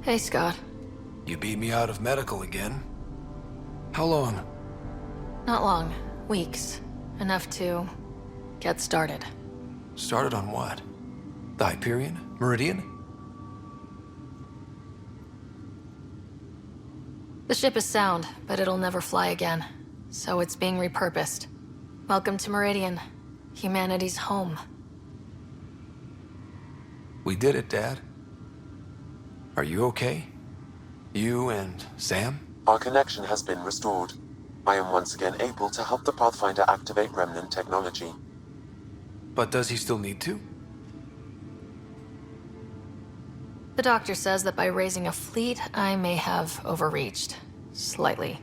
Hey, Scott. You beat me out of medical again. How long? Not long. Weeks. Enough to get started. Started on what? The Hyperion? Meridian? The ship is sound, but it'll never fly again. So it's being repurposed. Welcome to Meridian. Humanity's home. We did it, Dad. Are you okay? You and Sam? Our connection has been restored. I am once again able to help the Pathfinder activate Remnant technology. But does he still need to? The doctor says that by raising a fleet, I may have overreached. Slightly.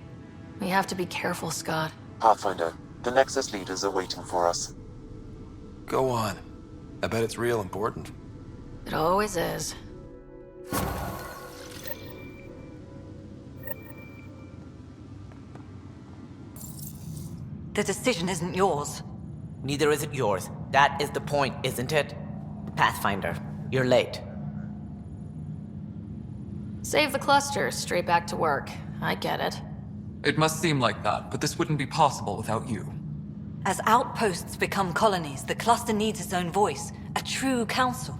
We have to be careful, Scott. Pathfinder, the Nexus leaders are waiting for us. Go on. I bet it's real important. It always is. The decision isn't yours. Neither is it yours. That is the point, isn't it? Pathfinder, you're late. Save the cluster, straight back to work. I get it. It must seem like that, but this wouldn't be possible without you. As outposts become colonies, the cluster needs its own voice, a true council.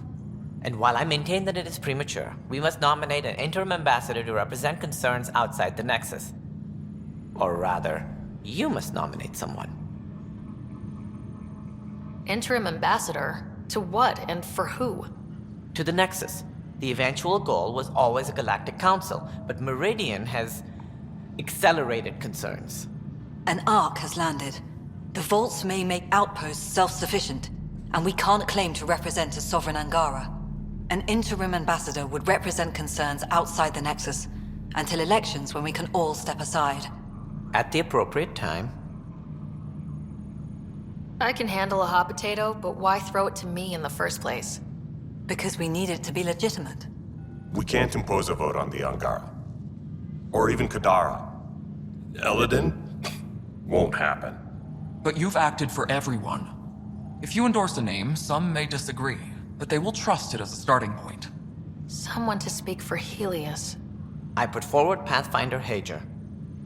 And while I maintain that it is premature, we must nominate an interim ambassador to represent concerns outside the Nexus. Or rather, you must nominate someone. Interim ambassador? To what and for who? To the Nexus. The eventual goal was always a galactic council, but Meridian has accelerated concerns. An ark has landed. The vaults may make outposts self-sufficient, and we can't claim to represent a sovereign Angara. An interim ambassador would represent concerns outside the Nexus, until elections when we can all step aside. At the appropriate time. I can handle a hot potato, but why throw it to me in the first place? Because we need it to be legitimate. We can't impose a vote on the Angara. Or even Kadara. Eladin? Won't happen. But you've acted for everyone. If you endorse a name, some may disagree, but they will trust it as a starting point. Someone to speak for Helios. I put forward Pathfinder Hager.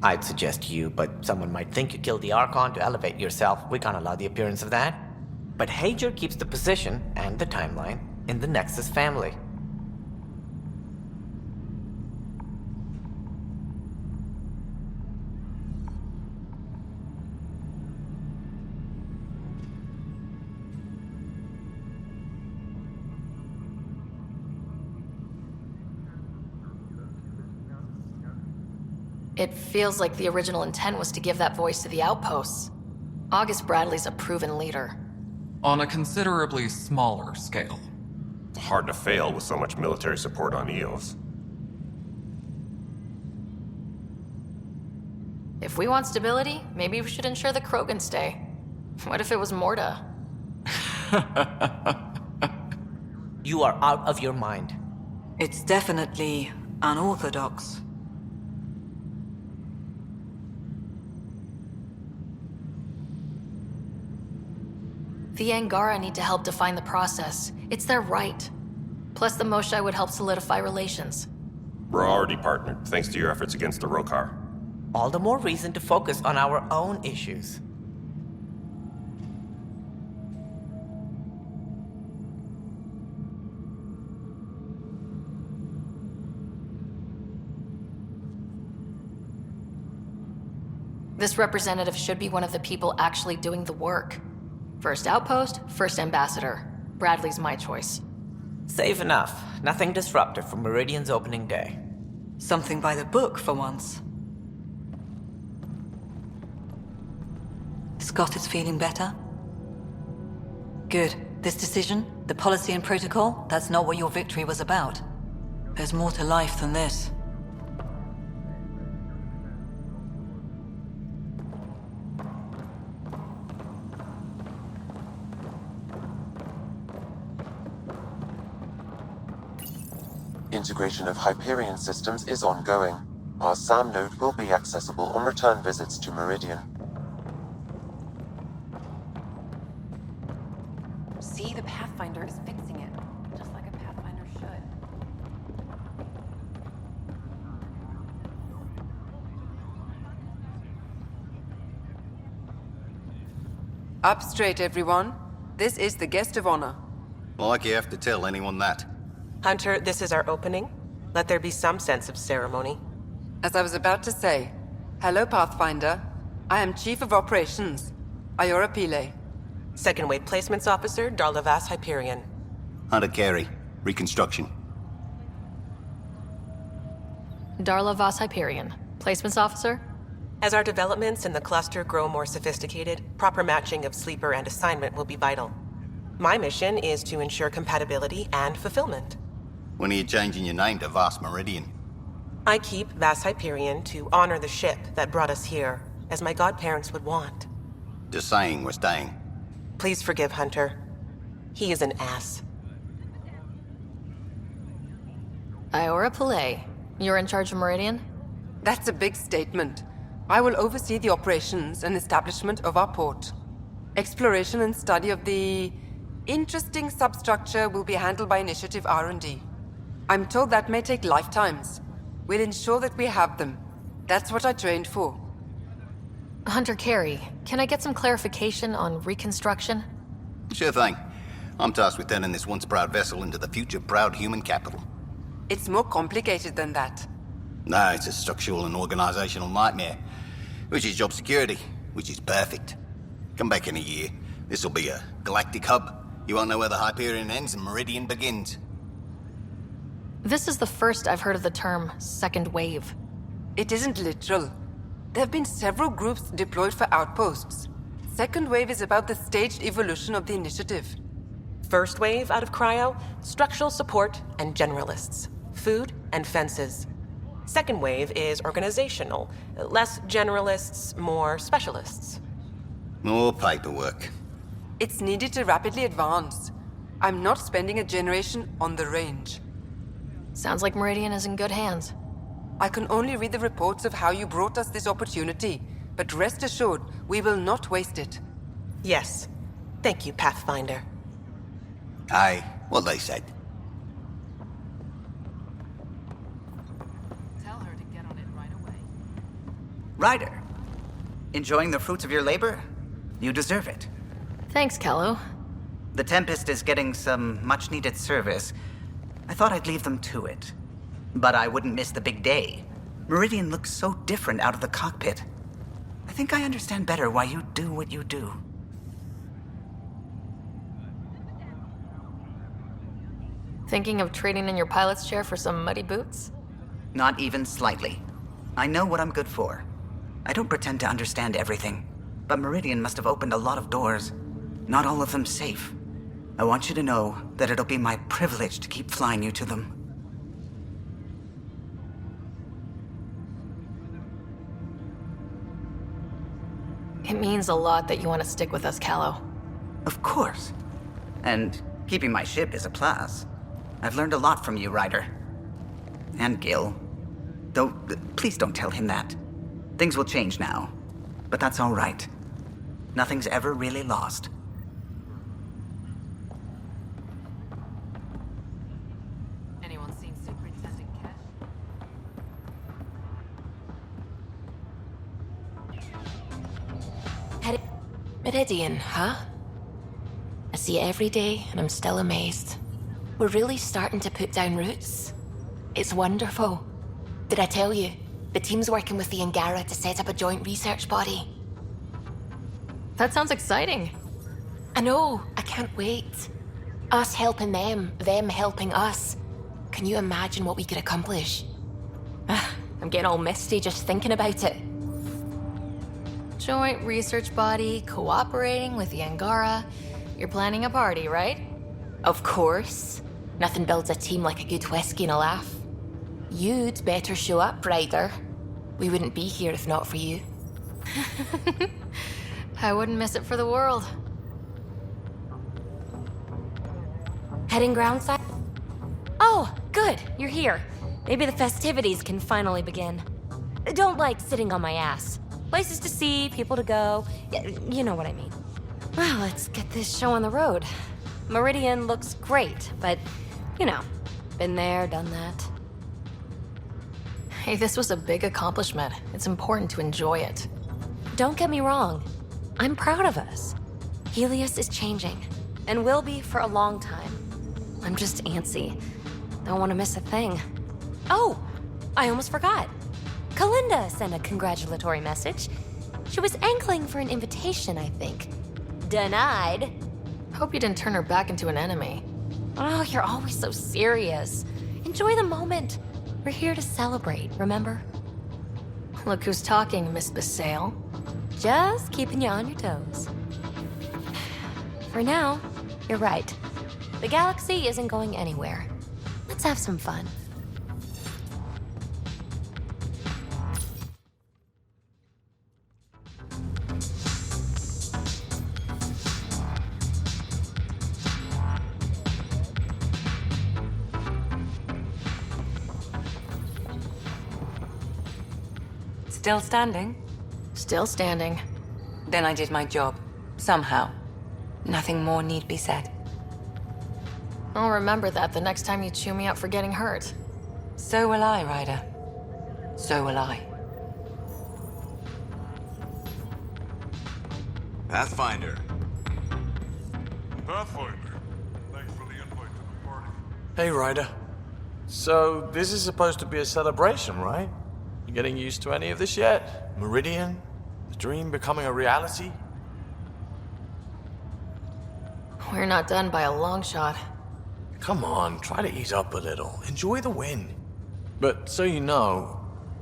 I'd suggest you, but someone might think you killed the Archon to elevate yourself. We can't allow the appearance of that. But Hager keeps the position and the timeline in the Nexus family. It feels like the original intent was to give that voice to the outposts. August Bradley's a proven leader. On a considerably smaller scale. Hard to fail with so much military support on Eos. If we want stability, maybe we should ensure the Krogan stay. What if it was Morta? You are out of your mind. It's definitely unorthodox. The Angara need to help define the process. It's their right. Plus, the Moshae would help solidify relations. We're already partnered, thanks to your efforts against the Rokar. All the more reason to focus on our own issues. This representative should be one of the people actually doing the work. First outpost, first ambassador. Bradley's my choice. Safe enough. Nothing disruptive for Meridian's opening day. Something by the book, for once. Scott is feeling better? Good. This decision, the policy and protocol, that's not what your victory was about. There's more to life than this. Integration of Hyperion systems is ongoing. Our SAM node will be accessible on return visits to Meridian. See, the Pathfinder is fixing it, just like a Pathfinder should. Up straight, everyone. This is the guest of honor. Like you have to tell anyone that. Hunter, this is our opening. Let there be some sense of ceremony. As I was about to say, hello, Pathfinder. I am Chief of Operations, Iora Pile. Second Wave Placements Officer, Darlavas Hyperion. Hunter Carey, Reconstruction. Darla Voss Hyperion, Placements Officer? As our developments in the cluster grow more sophisticated, proper matching of sleeper and assignment will be vital. My mission is to ensure compatibility and fulfillment. When are you changing your name to Vast Meridian? I keep Vas Hyperion to honor the ship that brought us here, as my godparents would want. Just saying we're staying. Please forgive Hunter. He is an ass. Iora Pillay, you're in charge of Meridian? That's a big statement. I will oversee the operations and establishment of our port. Exploration and study of the interesting substructure will be handled by Initiative R&D. I'm told that may take lifetimes. We'll ensure that we have them. That's what I trained for. Hunter Carey, can I get some clarification on reconstruction? Sure thing. I'm tasked with turning this once proud vessel into the future proud human capital. It's more complicated than that. No, it's a structural and organizational nightmare. Which is job security, which is perfect. Come back in a year. This'll be a galactic hub. You won't know where the Hyperion ends and Meridian begins. This is the first I've heard of the term second wave. It isn't literal. There have been several groups deployed for outposts. Second wave is about the staged evolution of the initiative. First wave out of cryo, structural support and generalists. Food and fences. Second wave is organizational. Less generalists, more specialists. More paperwork. It's needed to rapidly advance. I'm not spending a generation on the range. Sounds like Meridian is in good hands. I can only read the reports of how you brought us this opportunity, but rest assured, we will not waste it. Yes. Thank you, Pathfinder. Aye, what they said. Tell her to get on it right away. Ryder, enjoying the fruits of your labor? You deserve it. Thanks, Kallo. The Tempest is getting some much-needed service. I thought I'd leave them to it. But I wouldn't miss the big day. Meridian looks so different out of the cockpit. I think I understand better why you do what you do. Thinking of trading in your pilot's chair for some muddy boots? Not even slightly. I know what I'm good for. I don't pretend to understand everything, but Meridian must have opened a lot of doors. Not all of them safe. I want you to know that it'll be my privilege to keep flying you to them. It means a lot that you want to stick with us, Kallo. Of course. And keeping my ship is a plus. I've learned a lot from you, Ryder. And Gil. Though, please don't tell him that. Things will change now. But that's all right. Nothing's ever really lost. Anyone seen Superintendent Kesh? Meridian, huh? I see it every day, and I'm still amazed. We're really starting to put down roots. It's wonderful. Did I tell you? The team's working with the Angara to set up a joint research body. That sounds exciting. I know, I can't wait. Us helping them helping us. Can you imagine what we could accomplish? I'm getting all misty just thinking about it. Joint research body, cooperating with the Angara. You're planning a party, right? Of course. Nothing builds a team like a good whiskey and a laugh. You'd better show up, Ryder. We wouldn't be here if not for you. I wouldn't miss it for the world. Heading groundside? Oh, good, you're here. Maybe the festivities can finally begin. Don't like sitting on my ass. Places to see, people to go. You know what I mean. Well, let's get this show on the road. Meridian looks great, but, you know, been there, done that. Hey, this was a big accomplishment. It's important to enjoy it. Don't get me wrong. I'm proud of us. Helios is changing, and will be for a long time. I'm just antsy. Don't want to miss a thing. Oh, I almost forgot. Kalinda sent a congratulatory message. She was angling for an invitation, I think. Denied. Hope you didn't turn her back into an enemy. Oh, you're always so serious. Enjoy the moment. We're here to celebrate, remember? Look who's talking, Miss Basale. Just keeping you on your toes. For now, you're right. The galaxy isn't going anywhere. Let's have some fun. Still standing? Still standing. Then I did my job. Somehow. Nothing more need be said. I'll remember that the next time you chew me up for getting hurt. So will I, Ryder. So will I. Pathfinder. Pathfinder. Thanks for the invite to the party. Hey, Ryder. So, this is supposed to be a celebration, right? You getting used to any of this yet? Meridian? The dream becoming a reality? We're not done by a long shot. Come on, try to ease up a little. Enjoy the win. But so you know,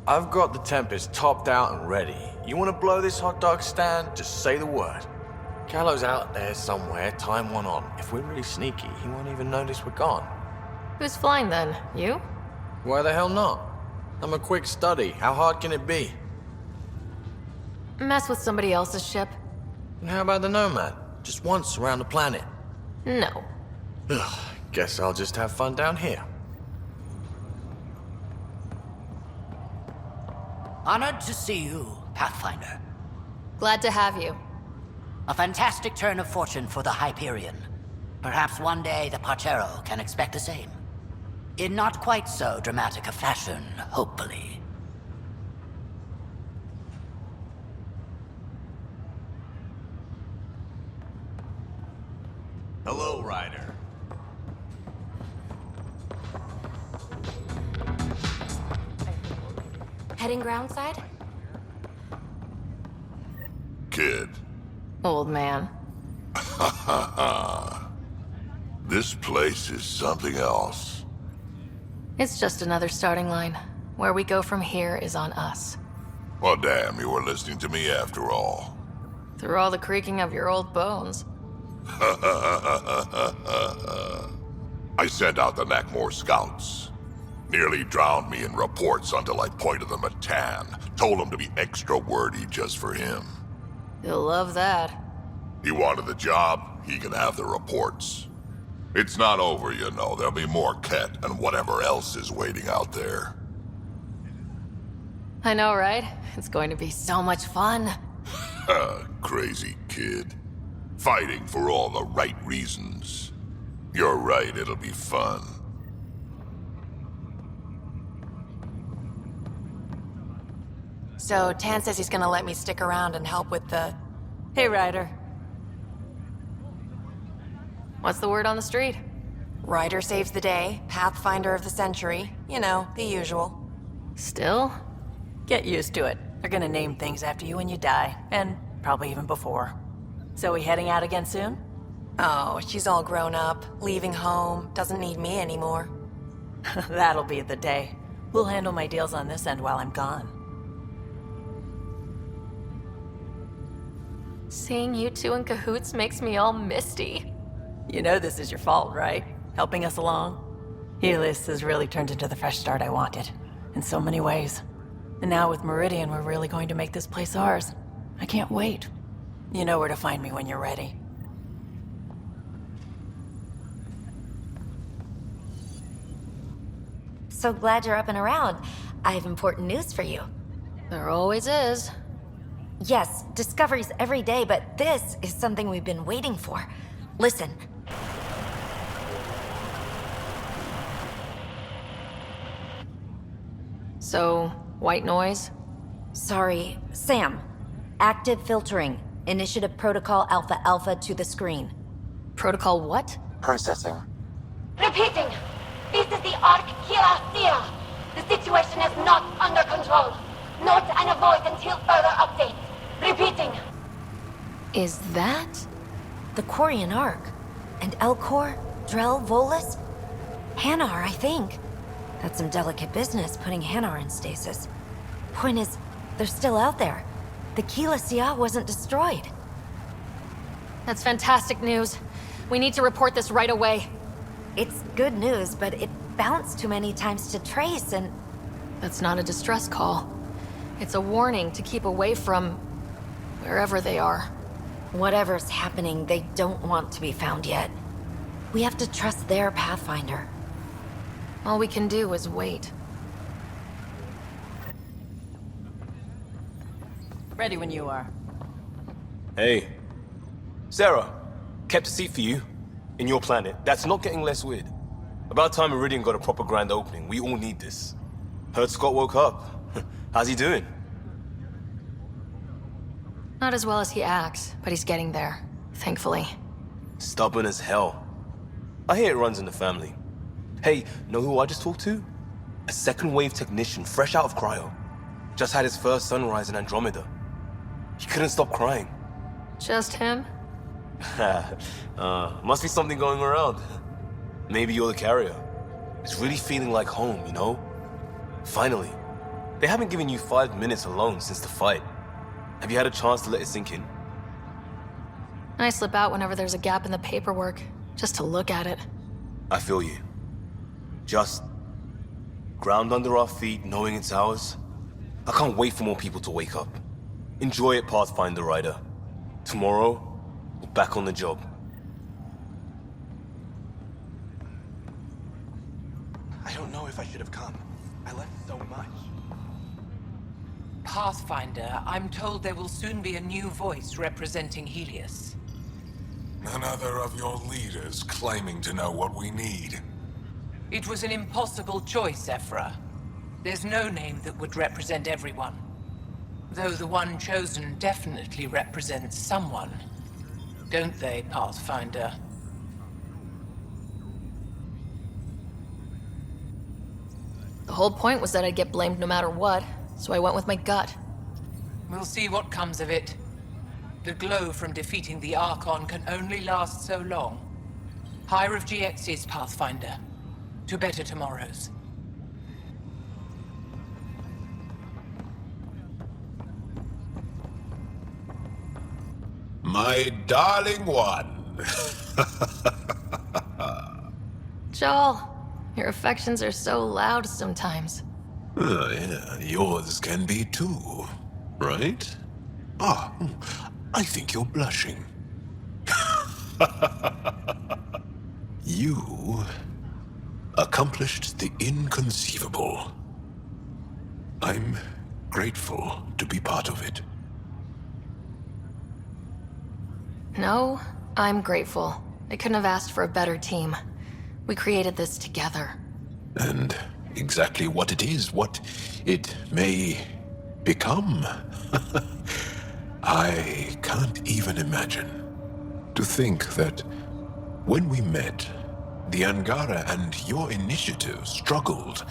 I've got the Tempest topped out and ready. You want to blow this hot dog stand? Just say the word. Kallo's out there somewhere, time one on. If we're really sneaky, he won't even notice we're gone. Who's flying then? You? Why the hell not? I'm a quick study. How hard can it be? Mess with somebody else's ship? And how about the Nomad? Just once around the planet. No. Ugh, guess I'll just have fun down here. Honored to see you, Pathfinder. Glad to have you. A fantastic turn of fortune for the Hyperion. Perhaps one day the Parchero can expect the same. In not quite so dramatic a fashion, hopefully. Hello, Ryder. Heading groundside? Kid. Old man. This place is something else. It's just another starting line. Where we go from here is on us. Well, damn, you were listening to me after all. Through all the creaking of your old bones. I sent out the Nakmor scouts. Nearly drowned me in reports until I pointed them at Tan. Told him to be extra wordy just for him. You'll love that. He wanted the job, he can have the reports. It's not over, you know. There'll be more Ket and whatever else is waiting out there. I know, right? It's going to be so much fun. Crazy kid. Fighting for all the right reasons. You're right, it'll be fun. So, Tan says he's gonna let me stick around and help with the... Hey, Ryder. What's the word on the street? Ryder saves the day, Pathfinder of the century. You know, the usual. Still? Get used to it. They're gonna name things after you when you die, and probably even before. So we heading out again soon? Oh, she's all grown up, leaving home, doesn't need me anymore. That'll be the day. We'll handle my deals on this end while I'm gone. Seeing you two in cahoots makes me all misty. You know this is your fault, right? Helping us along? Helios has really turned into the fresh start I wanted, in so many ways. And now with Meridian, we're really going to make this place ours. I can't wait. You know where to find me when you're ready. So glad you're up and around. I have important news for you. There always is. Yes, discoveries every day, but this is something we've been waiting for. Listen. So, white noise? Sorry, Sam. Active filtering. Initiative Protocol Alpha Alpha to the screen. Protocol what? Processing. Repeating. This is the Arc Kira. The situation is not under control. Note and avoid until further updates. Repeating. Is that? The Quarian Arc. And Elcor, Drell, Volus? Hanar, I think. That's some delicate business, putting Hanar in stasis. Point is, they're still out there. The Keelah wasn't destroyed. That's fantastic news. We need to report this right away. It's good news, but it bounced too many times to trace and... That's not a distress call. It's a warning to keep away from... wherever they are. Whatever's happening, they don't want to be found yet. We have to trust their Pathfinder. All we can do is wait. Ready when you are. Hey. Sarah, kept a seat for you. In your planet. That's not getting less weird. About time Meridian got a proper grand opening. We all need this. Heard Scott woke up. How's he doing? Not as well as he acts, but he's getting there. Thankfully. Stubborn as hell. I hear it runs in the family. Hey, know who I just talked to? A second wave technician, fresh out of cryo. Just had his first sunrise in Andromeda. He couldn't stop crying. Just him? Must be something going around. Maybe you're the carrier. It's really feeling like home, you know? Finally. They haven't given you 5 minutes alone since the fight. Have you had a chance to let it sink in? I slip out whenever there's a gap in the paperwork, just to look at it. I feel you. Just ground under our feet, knowing it's ours. I can't wait for more people to wake up. Enjoy it, Pathfinder Ryder. Tomorrow, we're back on the job. I don't know if I should have come. I left so much. Pathfinder, I'm told there will soon be a new voice representing Helios. Another of your leaders claiming to know what we need. It was an impossible choice, Ephra. There's no name that would represent everyone. Though the one chosen definitely represents someone. Don't they, Pathfinder? The whole point was that I'd get blamed no matter what, so I went with my gut. We'll see what comes of it. The glow from defeating the Archon can only last so long. Higher of GX's, Pathfinder. To better tomorrows. My darling one. Joel, your affections are so loud sometimes. Yeah, yours can be too, right? I think you're blushing. You accomplished the inconceivable. I'm grateful to be part of it. No, I'm grateful. I couldn't have asked for a better team. We created this together. And exactly what it is, what it may become. I can't even imagine. To think that when we met, the Angara and your initiative struggled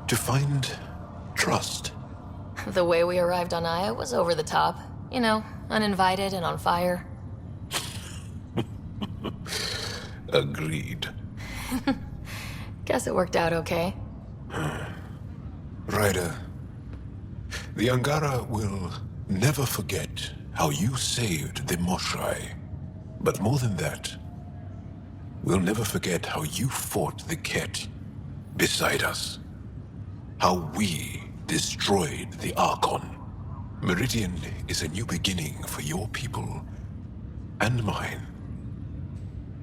to find trust. The way we arrived on Aya was over the top. You know, uninvited and on fire. Agreed. Guess it worked out okay. Ryder, the Angara will never forget how you saved the Moshai. But more than that, we'll never forget how you fought the Ket beside us. How we destroyed the Archon. Meridian is a new beginning for your people and mine.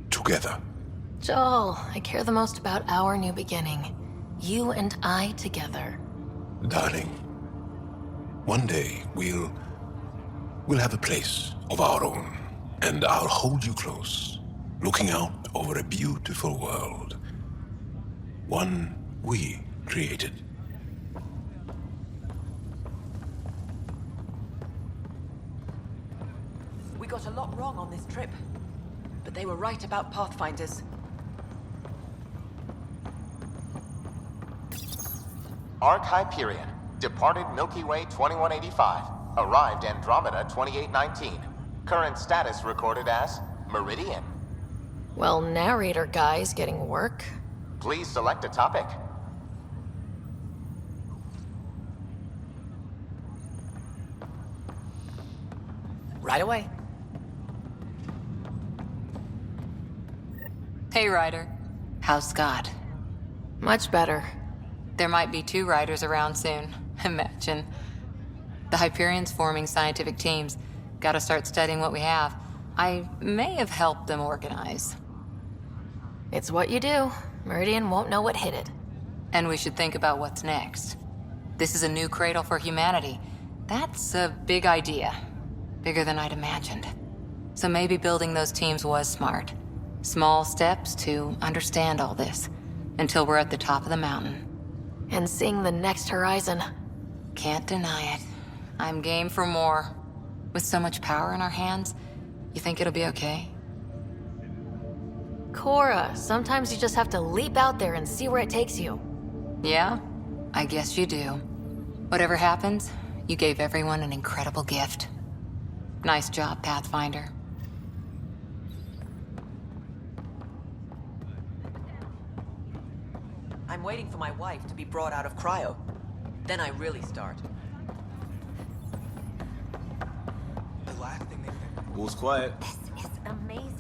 Together. Joel, I care the most about our new beginning. You and I together. Darling, one day we'll have a place of our own, and I'll hold you close, looking out over a beautiful world. One we created. got a lot wrong on this trip. But they were right about Pathfinders. Arc Hyperion. Departed Milky Way 2185. Arrived Andromeda 2819. Current status recorded as Meridian. Well, narrator guy's getting work. Please select a topic. Right away. Hey, Ryder. How's Scott? Much better. There might be 2 Ryders around soon. Imagine. The Hyperion's forming scientific teams. Gotta start studying what we have. I may have helped them organize. It's what you do. Meridian won't know what hit it. And we should think about what's next. This is a new cradle for humanity. That's a big idea. Bigger than I'd imagined. So maybe building those teams was smart. Small steps to understand all this, until we're at the top of the mountain. And seeing the next horizon. Can't deny it. I'm game for more. With so much power in our hands, you think it'll be okay? Cora, sometimes you just have to leap out there and see where it takes you. Yeah? I guess you do. Whatever happens, you gave everyone an incredible gift. Nice job, Pathfinder. I'm waiting for my wife to be brought out of cryo. Then I really start. The last thing they think. All's quiet. This is amazing.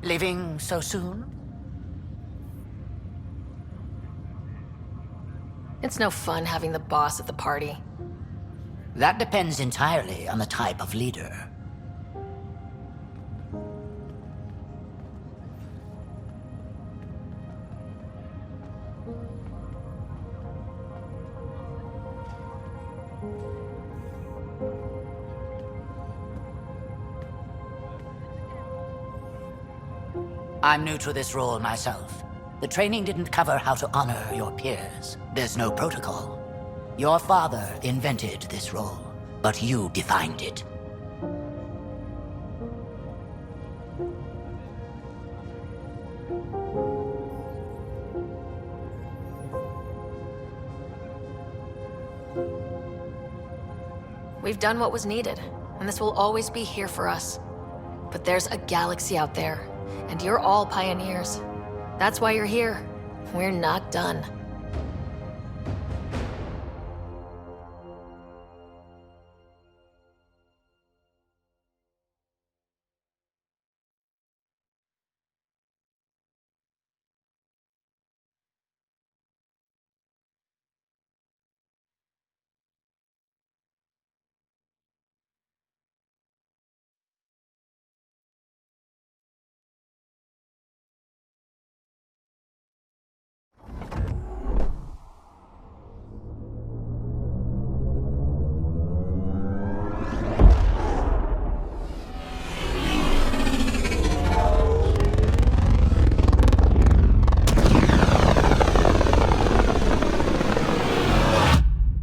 Leaving so soon? It's no fun having the boss at the party. That depends entirely on the type of leader. I'm new to this role myself. The training didn't cover how to honor your peers. There's no protocol. Your father invented this role, but you defined it. We've done what was needed, and this will always be here for us. But there's a galaxy out there, and you're all pioneers. That's why you're here. We're not done.